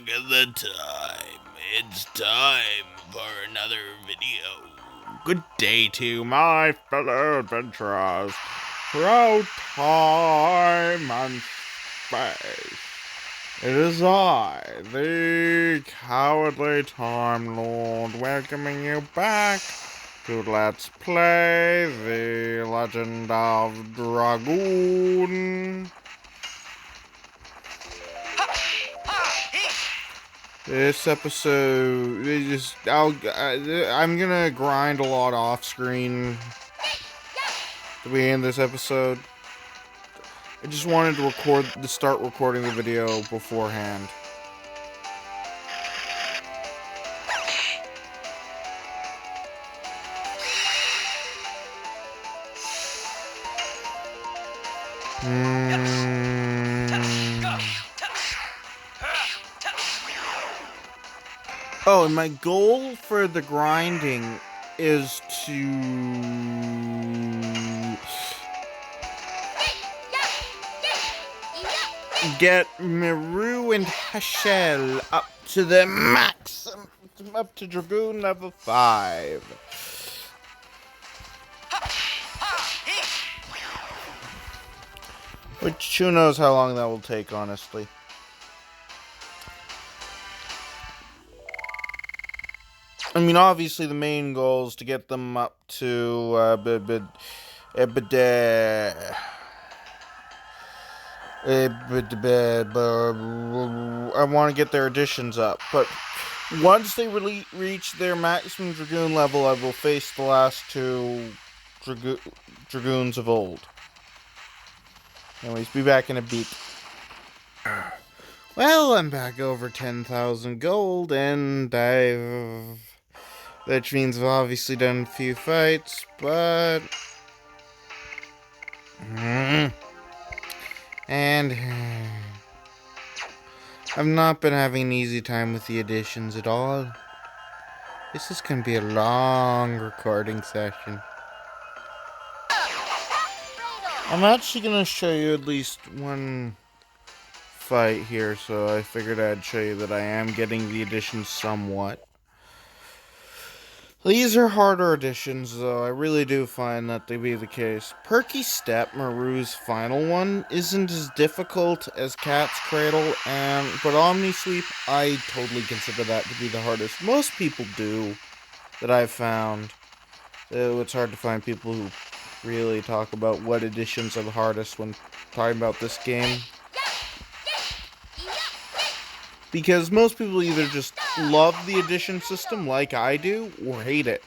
look at the time. It's time for another video. Good day to my fellow adventurers throughout time and space. It is I, the Cowardly Time Lord, welcoming you back to Let's Play the Legend of Dragoon. This episode, I'm gonna grind a lot off screen to be in this episode. I just wanted to start recording the video beforehand. Oh, and my goal for the grinding is to get Miru and Hashel up to the max, up to Dragoon level 5. Which, who knows how long that will take, honestly. I mean, obviously, the main goal is to get them up to, I want to get their additions up, but once they reach their maximum Dragoon level, I will face the last two Dragoons of old. Anyways, be back in a beat. Well, I'm back over 10,000 gold, and which means I've obviously done a few fights, but... And... I've not been having an easy time with the additions at all. This is going to be a long recording session. I'm actually going to show you at least one fight here, so I figured I'd show you that I am getting the additions somewhat. These are harder additions, though. I really do find that to be the case. Perky Step, Maru's final one, isn't as difficult as Cat's Cradle, but Omni Sweep, I totally consider that to be the hardest. Most people do, that I've found. It's hard to find people who really talk about what additions are the hardest when talking about this game. Because most people either just love the addition system like I do, or hate it.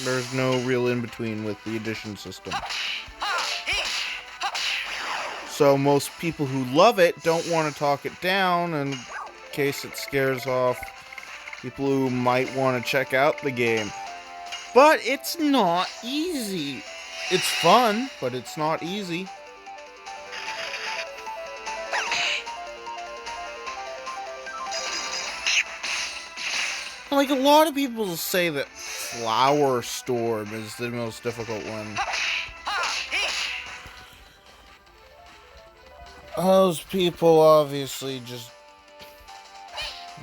There's no real in-between with the addition system. So most people who love it don't want to talk it down in case it scares off people who might want to check out the game. But it's not easy. It's fun, but it's not easy. Like, a lot of people say that Flower Storm is the most difficult one. Those people obviously just...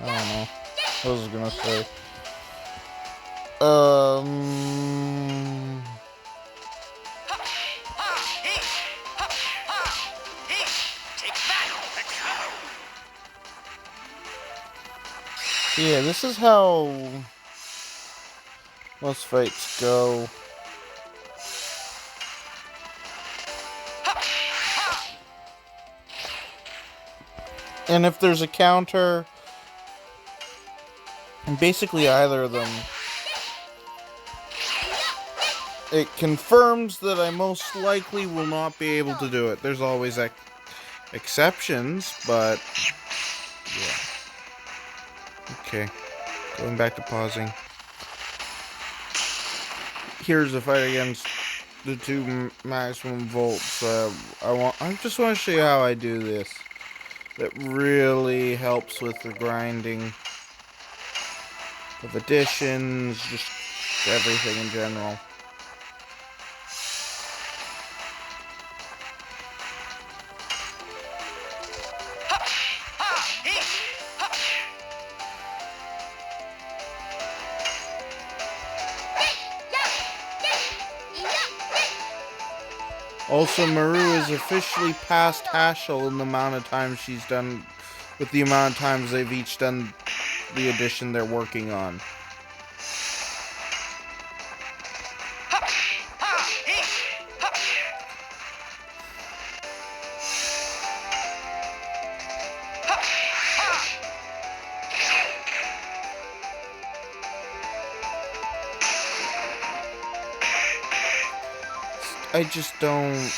I don't know. What was I gonna say? Yeah, this is how most fights go. And if there's a counter, basically either of them, it confirms that I most likely will not be able to do it. There's always exceptions, but yeah. Okay, going back to pausing. Here's the fight against the two maximum volts. I just want to show you how I do this. That really helps with the grinding of additions, just everything in general. Also, Maru is officially past Hashel in the amount of times she's done, with the amount of times they've each done the edition they're working on. I just don't...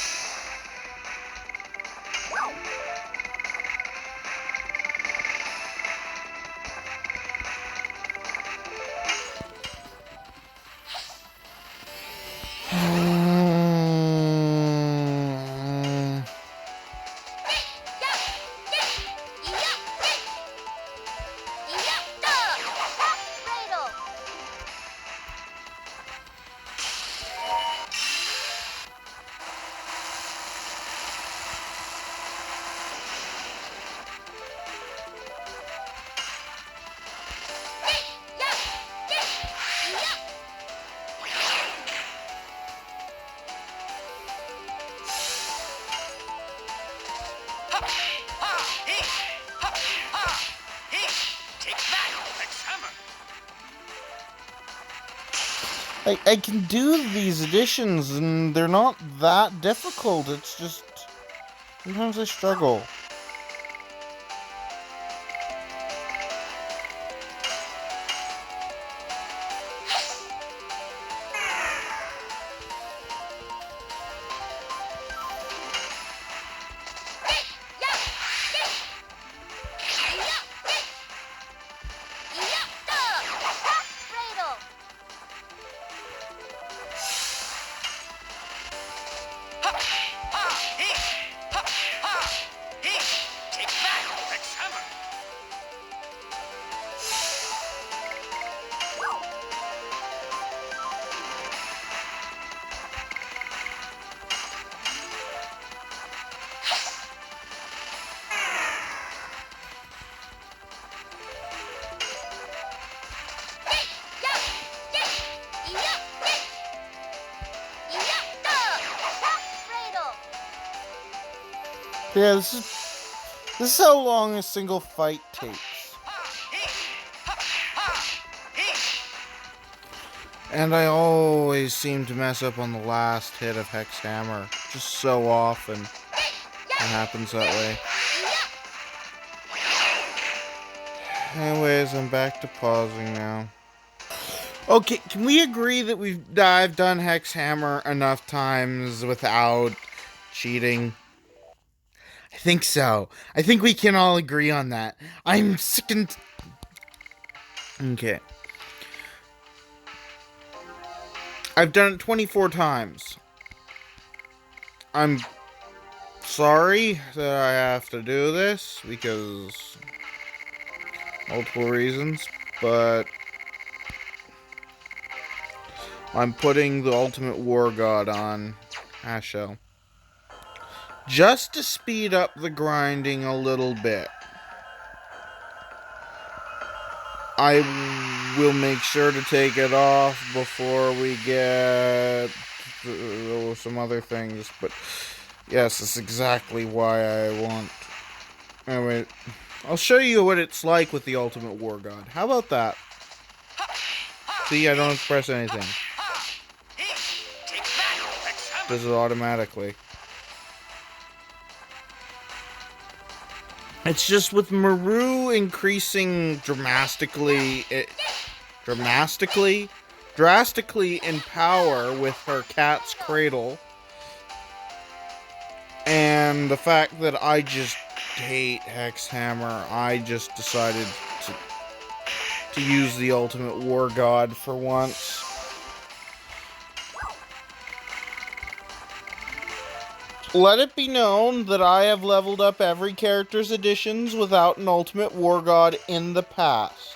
I can do these additions, and they're not that difficult. It's just... sometimes I struggle. Yeah, this is how long a single fight takes. And I always seem to mess up on the last hit of Hex Hammer. Just so often. It happens that way. Anyways, I'm back to pausing now. Okay, can we agree that I've done Hex Hammer enough times without cheating? I think so. I think we can all agree on that. I'm sick and... Okay. I've done it 24 times. I'm sorry that I have to do this because multiple reasons, but I'm putting the Ultimate War God on Hashel just to speed up the grinding a little bit. I will make sure to take it off before we get some other things, but yes, that's exactly why I want... Anyway, I'll show you what it's like with the Ultimate War God. How about that? See, I don't press anything. Does it automatically. It's just with Maru increasing drastically in power with her cat's cradle, and the fact that I just hate Hex Hammer, I just decided to use the Ultimate War God for once. Let it be known that I have leveled up every character's editions without an Ultimate War God in the past.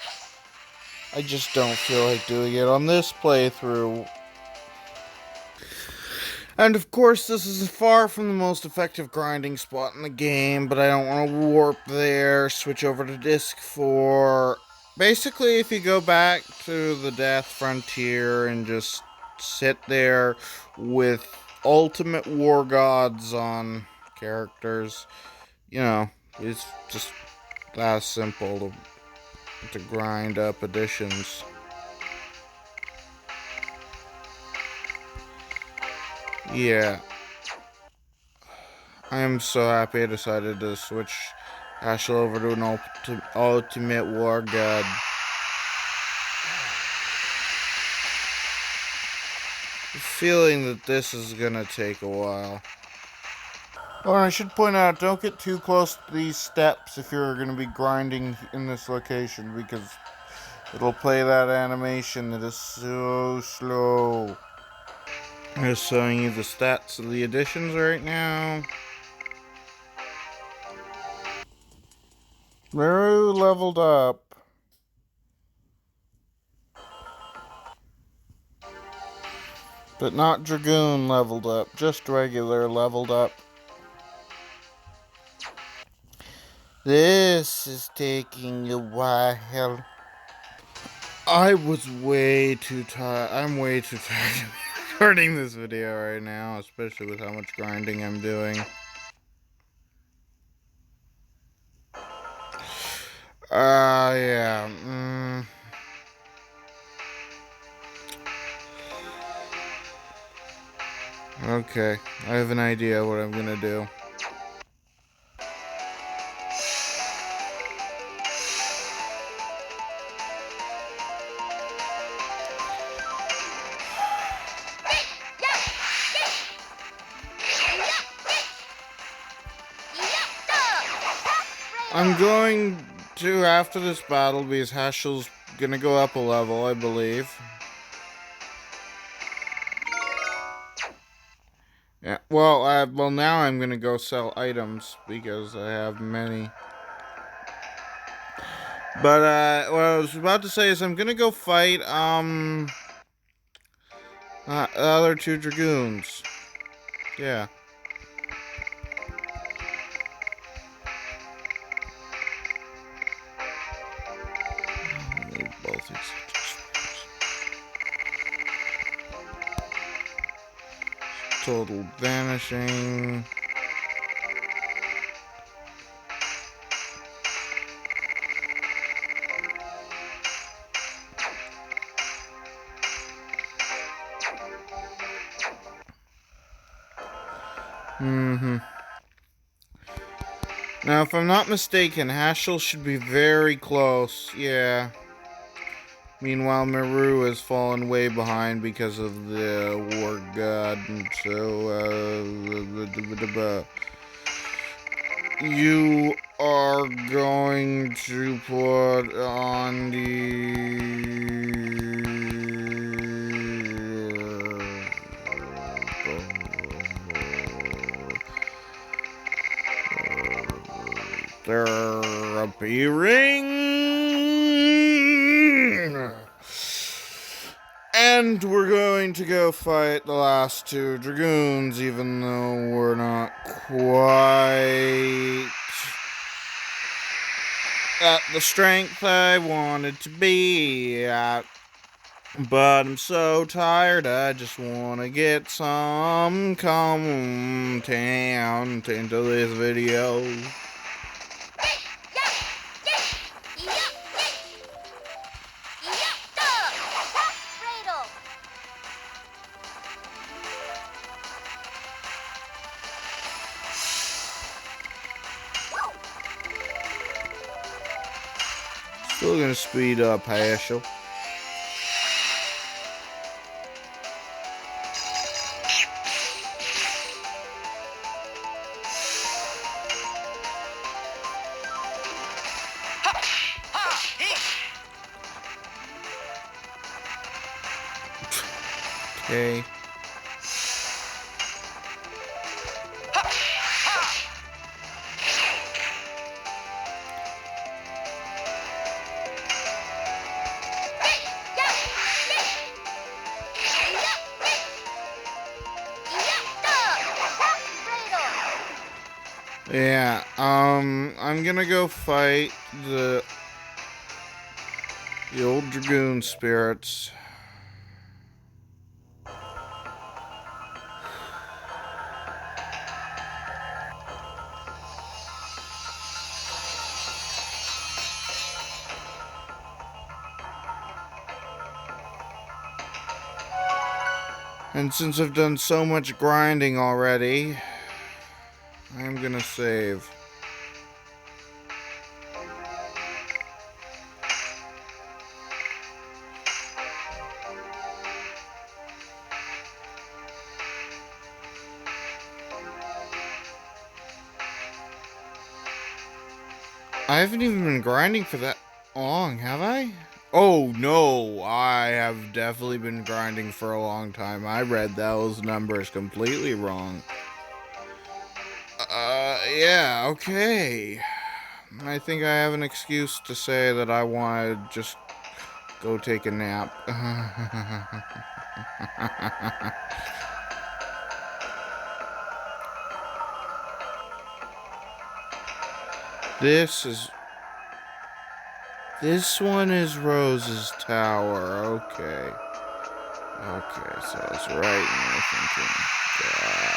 I just don't feel like doing it on this playthrough. And of course, this is far from the most effective grinding spot in the game, but I don't want to warp there, switch over to Disc 4. Basically, if you go back to the Death Frontier and just sit there with ultimate war gods on characters. You know, it's just that simple to grind up additions. Yeah, I am so happy I decided to switch Ashel over to an ultimate war god. Feeling that this is gonna take a while. Oh, and I should point out, don't get too close to these steps if you're gonna be grinding in this location, because it'll play that animation that is so slow. I'm just showing you the stats of the additions right now. Meru leveled up. But not Dragoon leveled up, just regular leveled up. This is taking a while. I was way too tired. I'm way too tired to be recording this video right now, especially with how much grinding I'm doing. Yeah. Okay, I have an idea what I'm gonna do. I'm going to, after this battle, because Hashel's gonna go up a level, I believe. Yeah, well, now I'm gonna go sell items, because I have many. But, what I was about to say is I'm gonna go fight, the other two Dragoons. Yeah. Both these. Total vanishing. Now, if I'm not mistaken, Hashel should be very close. Yeah. Meanwhile, Meru has fallen way behind because of the war god, and so, you are going to put on therapy ring, and we're going to go fight the last two Dragoons, even though we're not quite at the strength I wanted to be at. But I'm so tired, I just want to get some content into this video. Still gonna speed up, Hashel. Okay. Yeah, I'm gonna go fight the old Dragoon spirits. And since I've done so much grinding already, I'm gonna save. I haven't even been grinding for that long, have I? Oh no, I have definitely been grinding for a long time. I read those numbers completely wrong. Yeah, okay. I think I have an excuse to say that I want to just go take a nap. This one is Rose's tower. Okay. Okay, so it's right in my thinking. Gotcha.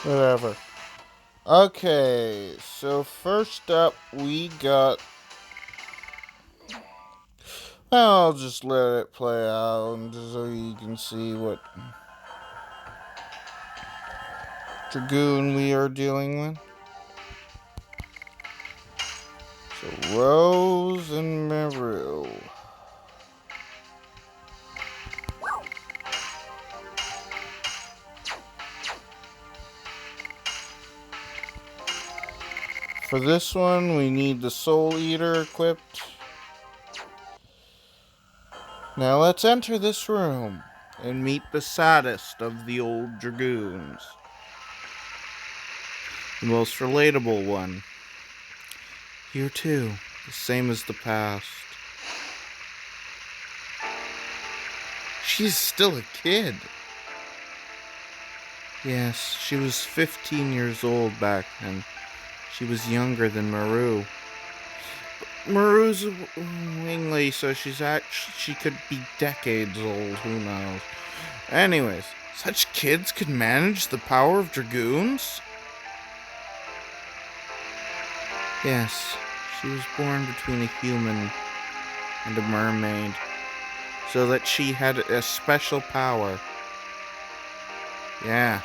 Whatever. Okay, so first up we got... I'll just let it play out so you can see what Dragoon we are dealing with. So Rose and Meru. For this one, we need the Soul Eater equipped. Now let's enter this room and meet the saddest of the old Dragoons. The most relatable one. Here too, the same as the past. She's still a kid. Yes, she was 15 years old back then. She was younger than Meru. Meru's a wingly, so she could be decades old, who knows. Anyways, such kids could manage the power of Dragoons? Yes, she was born between a human and a mermaid, so that she had a special power. Yeah.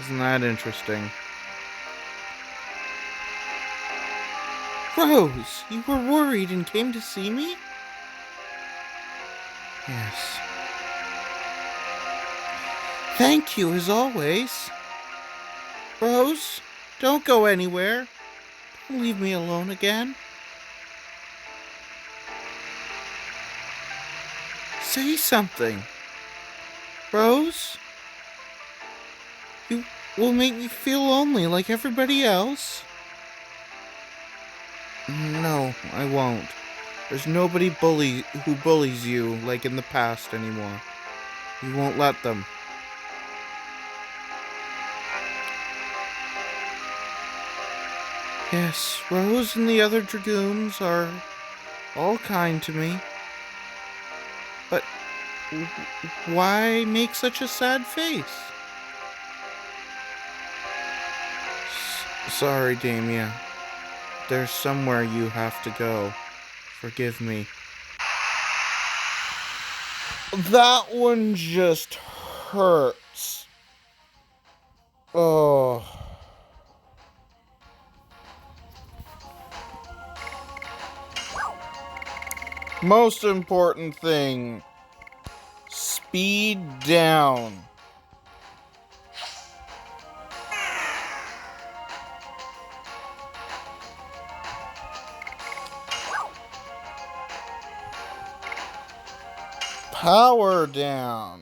Isn't that interesting? Rose, you were worried and came to see me? Yes. Thank you, as always. Rose, don't go anywhere. Don't leave me alone again. Say something. Rose? You will make me feel lonely like everybody else. No, I won't. There's nobody who bullies you like in the past anymore. You won't let them. Yes, Rose and the other Dragoons are all kind to me. But why make such a sad face? Sorry, Damia. There's somewhere you have to go. Forgive me. That one just hurts. Oh. Most important thing. Speed down. Power down.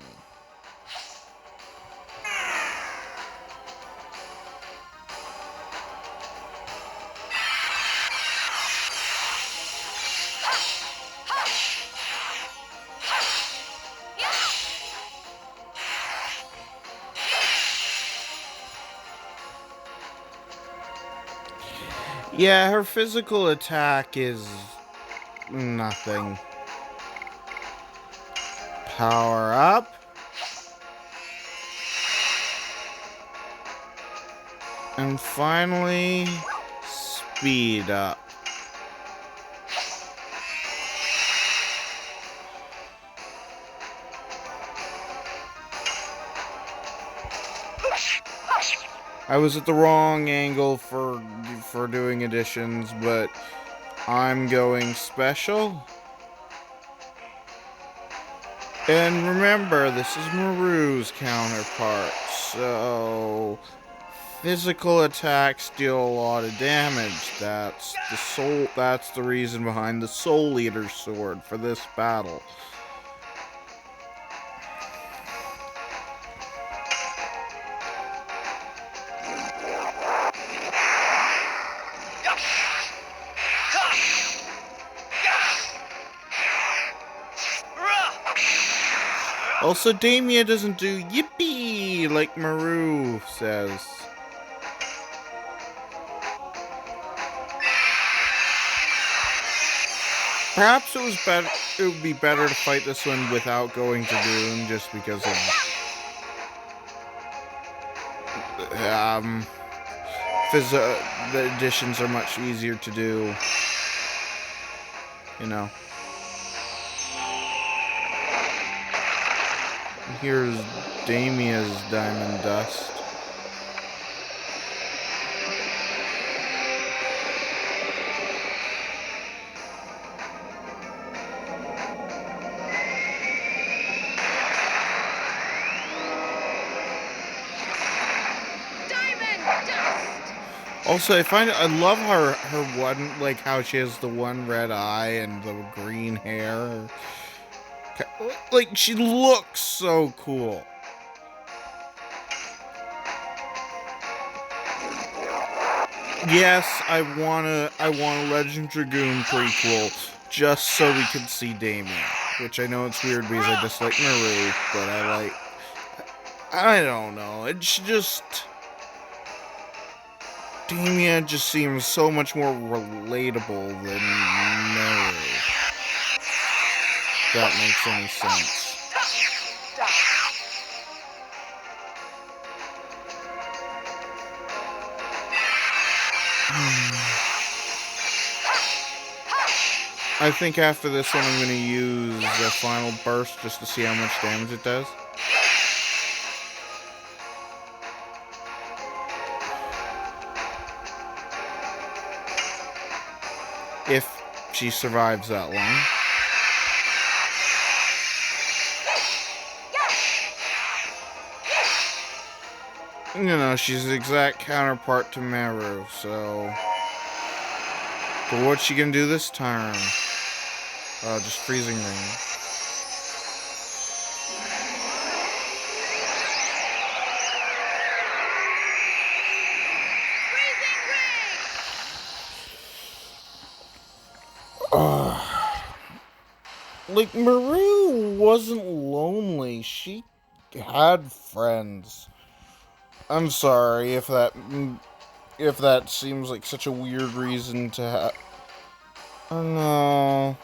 Yeah, her physical attack is nothing. Power up. And finally, speed up. I was at the wrong angle for doing additions, but I'm going special. And remember, this is Maru's counterpart, so physical attacks deal a lot of damage. That's the reason behind the Soul Eater sword for this battle. Also, Damia doesn't do yippee like Maru says. Perhaps it would be better to fight this one without going to Dragoon, just because of the additions are much easier to do. You know. Here's Damia's Diamond Dust. Also, I love her one, like how she has the one red eye and the green hair. Like, she looks so cool. Yes, I want a Legend Dragoon prequel just so we can see Damien. Which I know it's weird because I dislike Maru, but I don't know. It's just Damien just seems so much more relatable than Maru. If that makes any sense. I think after this one I'm going to use the final burst just to see how much damage it does. If she survives that long. You know, she's the exact counterpart to Meru, so... But what's she gonna do this time? Just Freezing Ring. Like, Maru wasn't lonely. She had friends. I'm sorry if that seems like such a weird reason to have. Oh no.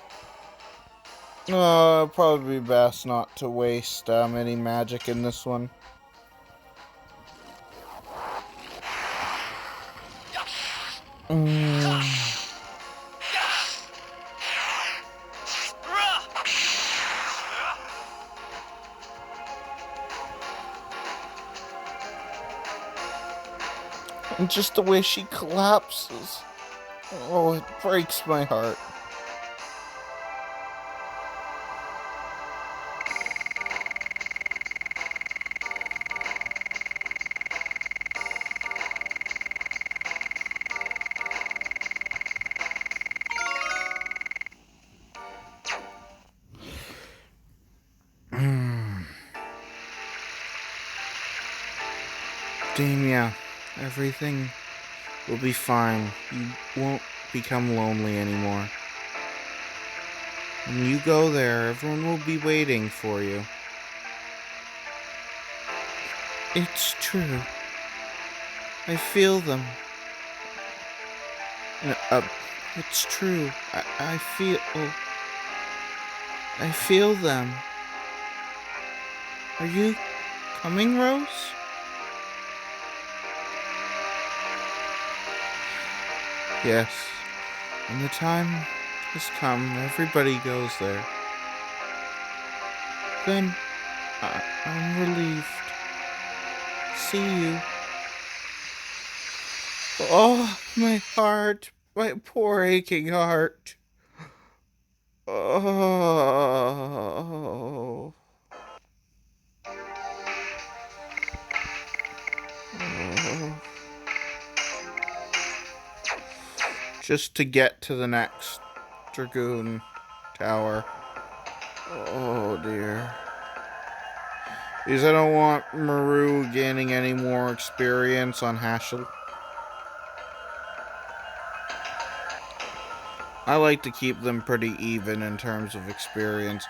No, it'd probably be best not to waste any magic in this one. And just the way she collapses. Oh, it breaks my heart. Damia, everything will be fine. You won't become lonely anymore. When you go there, everyone will be waiting for you. It's true. I feel them. It's true. I feel them. Are you coming, Rose? Yes. When the time has come, everybody goes there. Then, I'm relieved. See you. Oh, my heart. My poor aching heart. Oh. Oh. Just to get to the next Dragoon tower. Oh dear. Because I don't want Maru gaining any more experience on Hashel. I like to keep them pretty even in terms of experience.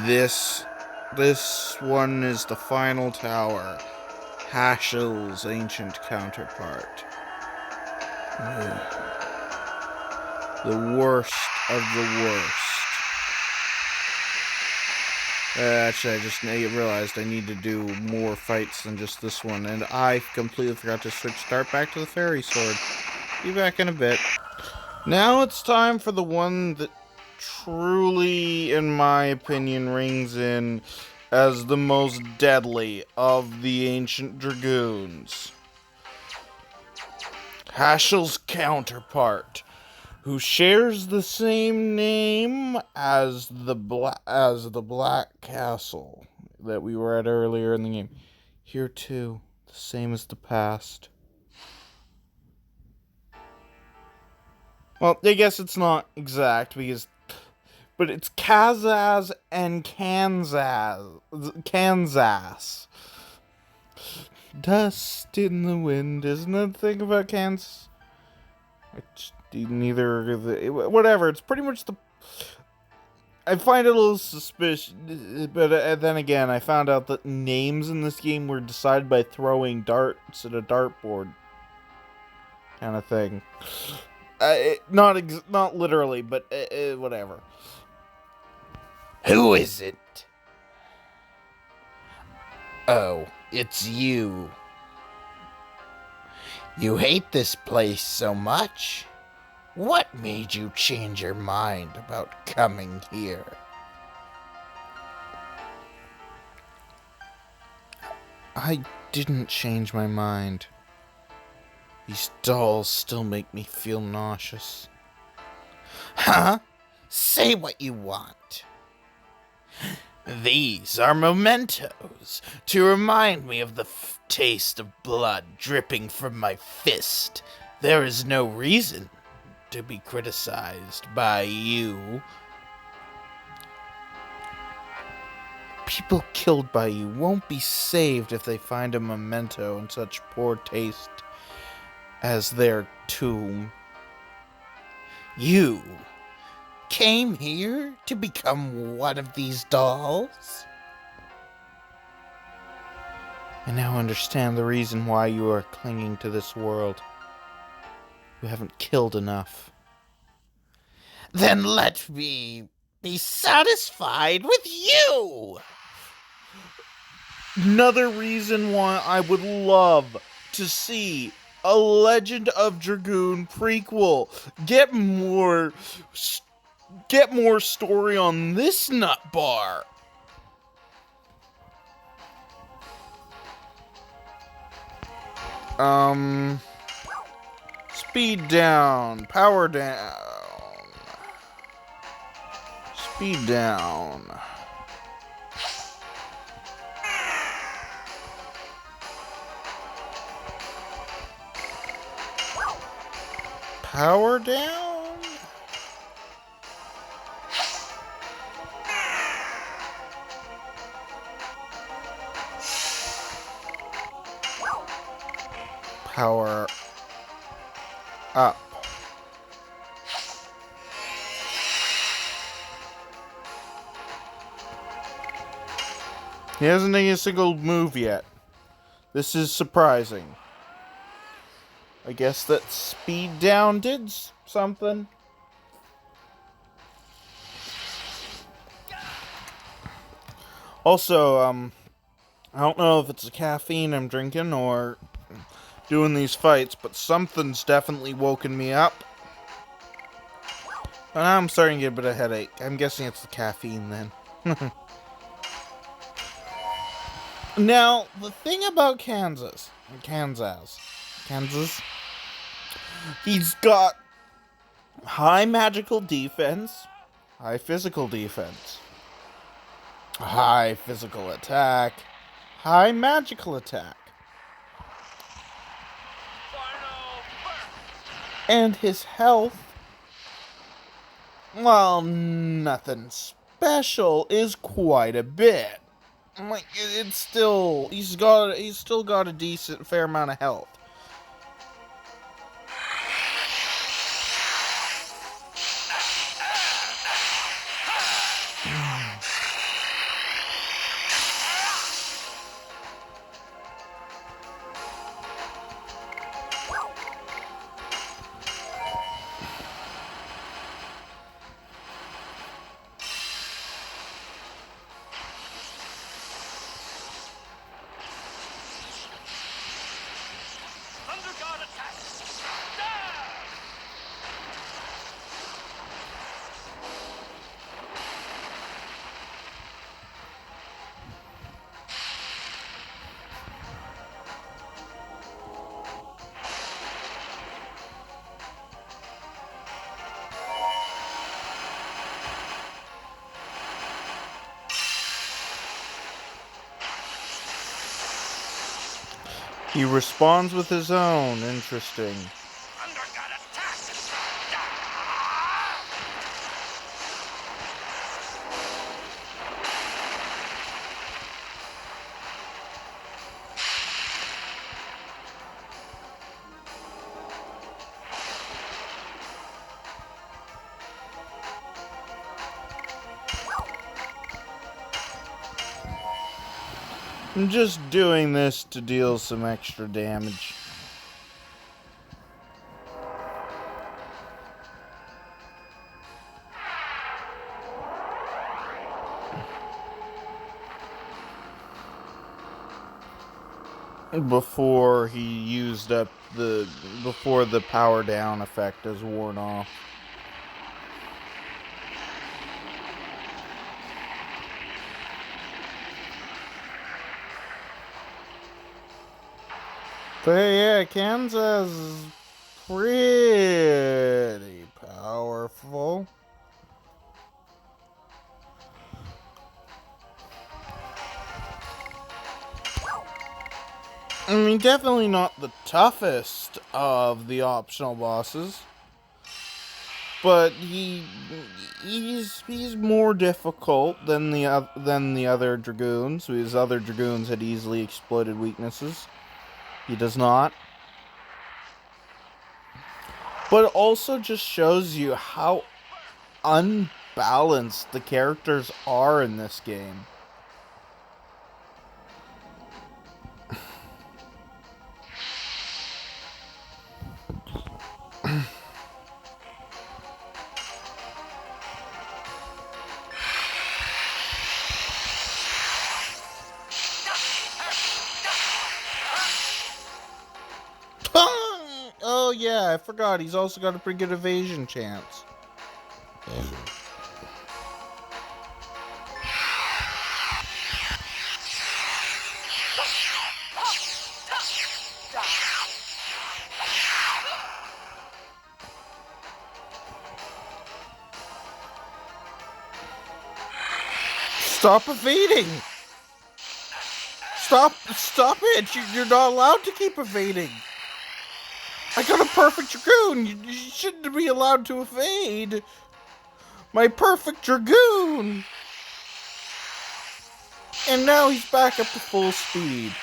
This one is the final tower. Hashel's ancient counterpart. Ugh. The worst of the worst. Actually, I just realized I need to do more fights than just this one, and I completely forgot to switch start back to the fairy sword. Be back in a bit. Now it's time for the one that truly, in my opinion, rings in as the most deadly of the ancient Dragoons. Hashel's counterpart, who shares the same name as the Black Castle that we were at earlier in the game. Here too, the same as the past. Well, I guess it's not exact but it's Kazaz and Kansas. Dust in the wind, isn't that the thing about Kansas? Whatever, it's pretty much I find it a little suspicious, but then again, I found out that names in this game were decided by throwing darts at a dartboard. Kind of thing. Not literally, but whatever. Who is it? Oh, it's you. You hate this place so much? What made you change your mind about coming here? I didn't change my mind. These dolls still make me feel nauseous. Huh? Say what you want. These are mementos to remind me of the taste of blood dripping from my fist. There is no reason to be criticized by you. People killed by you won't be saved if they find a memento in such poor taste as their tomb. You came here to become one of these dolls? I now understand the reason why you are clinging to this world. You haven't killed enough. Then let me be satisfied with you! Another reason why I would love to see a Legend of Dragoon prequel. Get more story on this nut bar. Speed down, power down. Speed down. Power down? Power up. He hasn't done a single move yet. This is surprising. I guess that speed down did something. Also, I don't know if it's the caffeine I'm drinking or doing these fights, but something's definitely woken me up. And now I'm starting to get a bit of a headache. I'm guessing it's the caffeine then. Now, the thing about Kansas, he's got high magical defense, high physical defense, high physical attack, high magical attack. And his health, well, nothing special, is quite a bit. Like, it's still, he's still got a decent fair amount of health. He responds with his own. Interesting. I'm just doing this to deal some extra damage. Before he used up before the power down effect is worn off. But yeah, Kansas is pretty powerful. I mean, definitely not the toughest of the optional bosses, but he's more difficult than the other Dragoons. His other Dragoons had easily exploited weaknesses. He does not. But it also just shows you how unbalanced the characters are in this game. Oh yeah, I forgot. He's also got a pretty good evasion chance. Stop evading! Stop it! You're not allowed to keep evading. I got a perfect Dragoon. You shouldn't be allowed to evade. My perfect Dragoon. And now he's back up to full speed.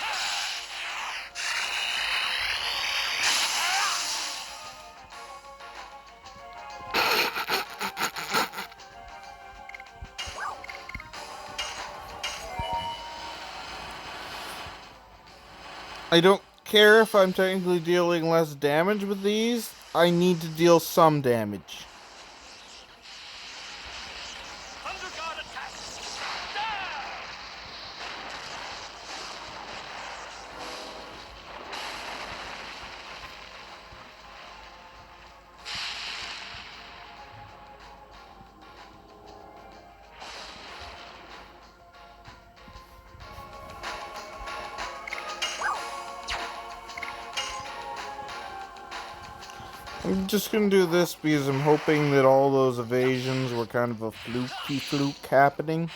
I don't care if I'm technically dealing less damage with these. I need to deal some damage. I'm just gonna do this because I'm hoping that all those evasions were kind of a fluke happening.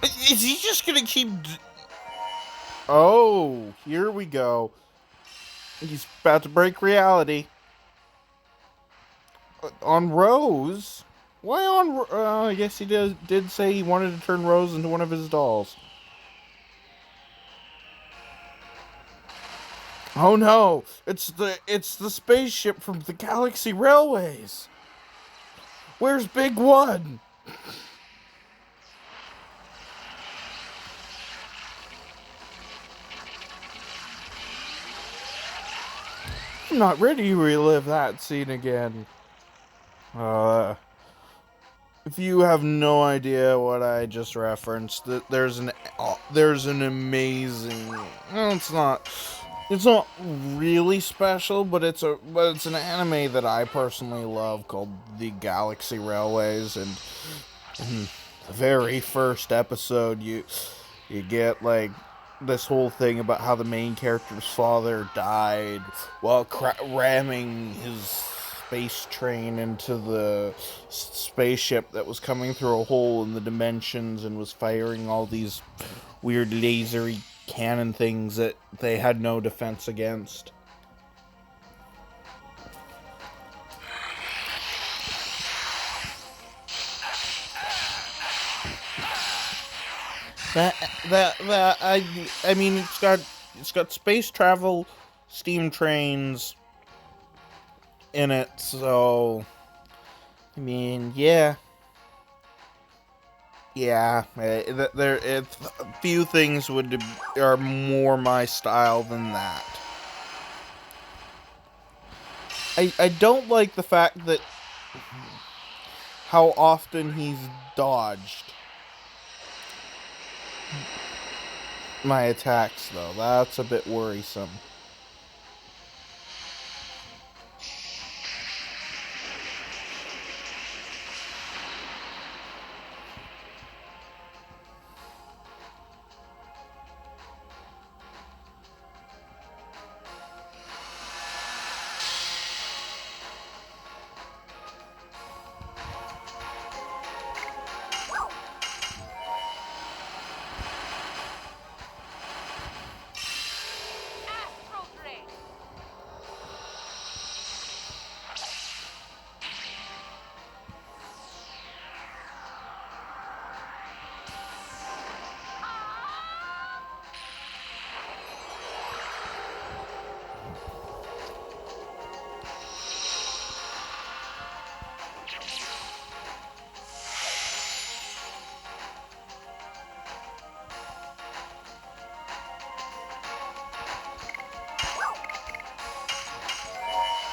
Is he just gonna keep... Oh, here we go. He's about to break reality. On Rose? Why on... I guess he did say he wanted to turn Rose into one of his dolls. Oh no! It's the spaceship from the Galaxy Railways! Where's Big One? I'm not ready to relive that scene again. If you have no idea what I just referenced, there's an amazing... Well, it's not really special, but it's an anime that I personally love called The Galaxy Railways, and in the very first episode you get like this whole thing about how the main character's father died while ramming his space train into the spaceship that was coming through a hole in the dimensions and was firing all these weird lasery cannon things that they had no defense against. I mean, it's got space travel, steam trains in it, so I mean, yeah, few things are more my style than that. I don't like the fact that how often he's dodged my attacks, though. That's a bit worrisome.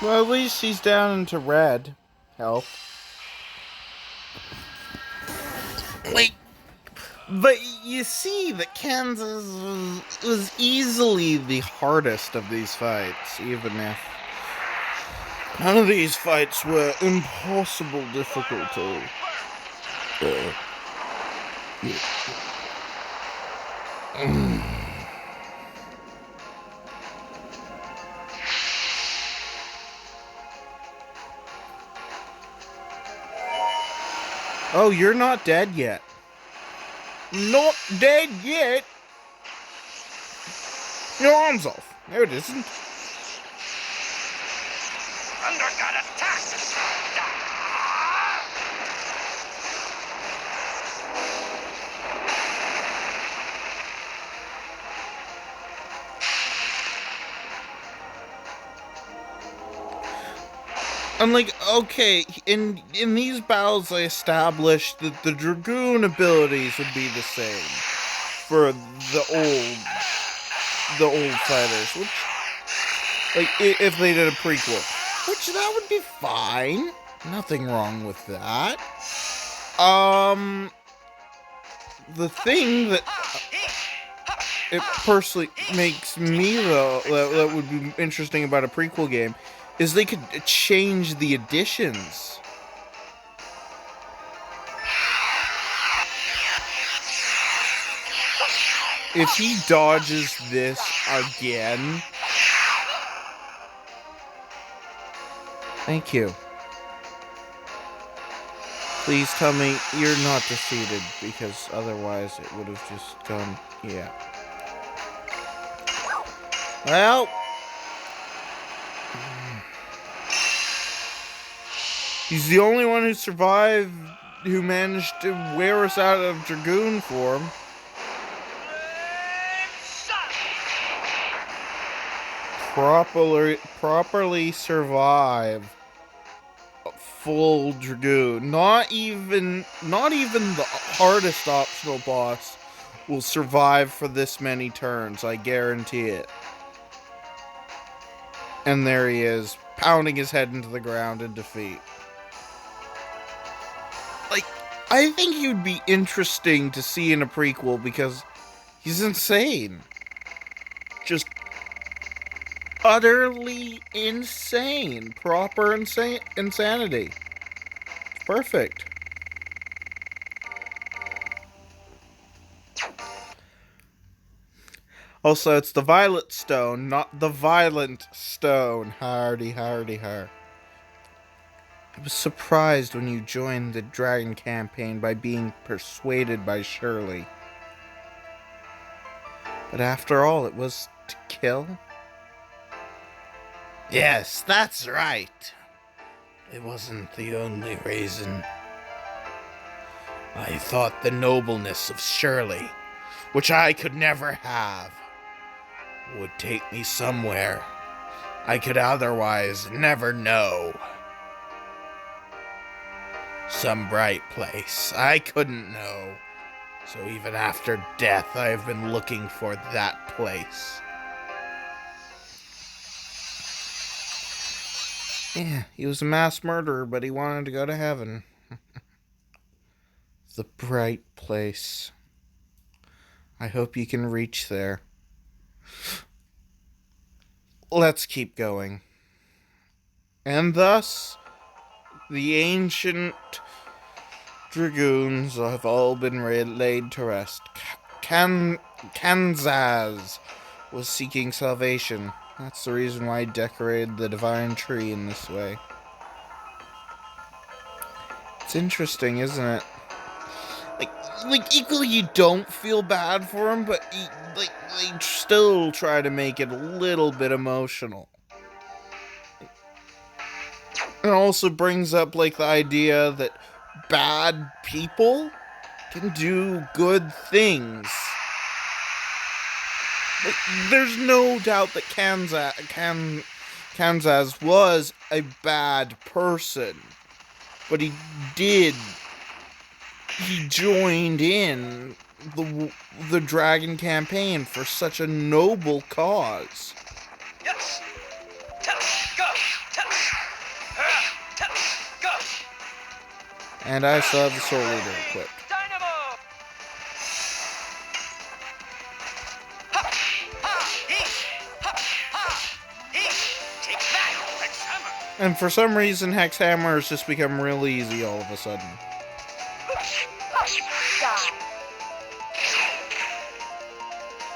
Well, at least he's down into red health. Like, but you see that Kansas was easily the hardest of these fights, even if none of these fights were impossible difficulty. Oh, you're not dead yet. Not dead yet. Your arm's off. No, it isn't. Undercut attack! I'm like, okay, in these battles I established that the Dragoon abilities would be the same for the old fighters, which, like, if they did a prequel, which that would be fine. Nothing wrong with that. The thing that it personally makes me, though, that would be interesting about a prequel game is they could change the additions. If he dodges this again... Thank you. Please tell me you're not defeated, because otherwise it would have just gone... Yeah. Well... He's the only one who survived, who managed to wear us out of Dragoon form. Properly survive a full Dragoon. Not even the hardest optional boss will survive for this many turns, I guarantee it. And there he is, pounding his head into the ground in defeat. Like, I think he'd be interesting to see in a prequel because he's insane. Just utterly insane. Proper insanity. It's perfect. Also, it's the Violet Stone, not the Violent Stone. Hardy, hardy, har. I was surprised when you joined the Dragon campaign by being persuaded by Shirley. But after all, it was to kill? Yes, that's right. It wasn't the only reason. I thought the nobleness of Shirley, which I could never have, would take me somewhere I could otherwise never know. Some bright place I couldn't know. So even after death, I have been looking for that place. Yeah, he was a mass murderer, but he wanted to go to heaven. The bright place. I hope you can reach there. Let's keep going. And thus, the ancient Dragoons have all been laid to rest. Kansas was seeking salvation. That's the reason why I decorated the divine tree in this way. It's interesting, isn't it? Like equally you don't feel bad for him, but they still try to make it a little bit emotional. It also brings up, like, the idea that bad people can do good things. Like, there's no doubt that Kansas was a bad person, but he joined in the Dragon campaign for such a noble cause. Yes. Go. Go. And I still have the Soul Leader equipped. Dynamo. Take that, Rex Hammer. And for some reason, Hex Hammer has just become real easy all of a sudden.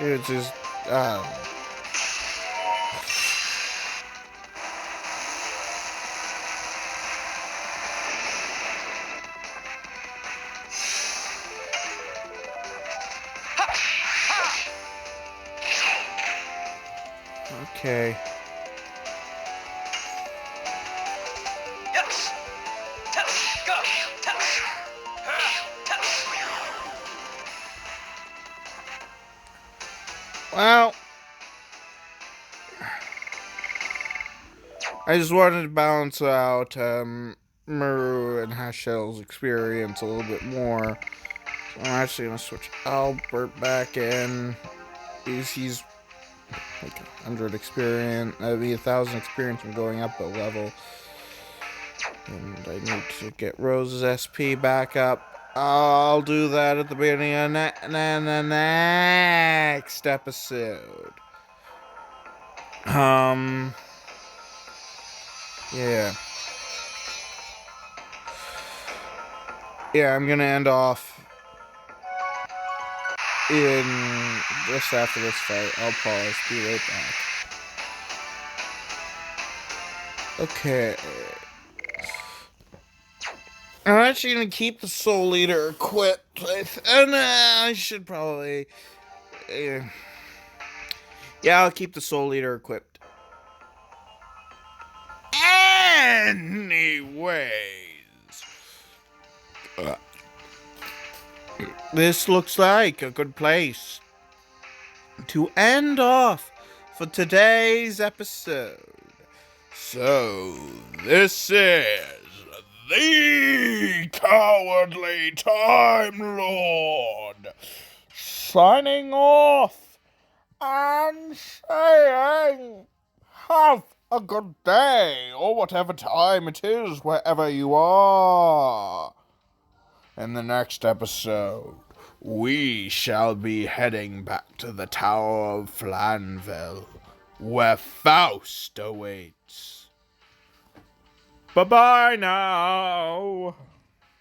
It's just, okay. Yes. Go. Well, I just wanted to balance out Maru and Hashel's experience a little bit more. So I'm actually gonna switch Albert back in. He's like 100 experience, 1,000 experience from going up a level. And I need to get Rose's SP back up. I'll do that at the beginning of next episode. Yeah. Yeah, I'm gonna end off in just after this fight. I'll pause. Be right back. Okay. I'm actually gonna keep the Soul Eater equipped, and I should probably, yeah, I'll keep the Soul Eater equipped. Anyways, this looks like a good place to end off for today's episode. So, this is the Cowardly Time Lord signing off and saying, have a good day, or whatever time it is, wherever you are. In the next episode, we shall be heading back to the Tower of Flanville, where Faust awaits. Bye-bye now.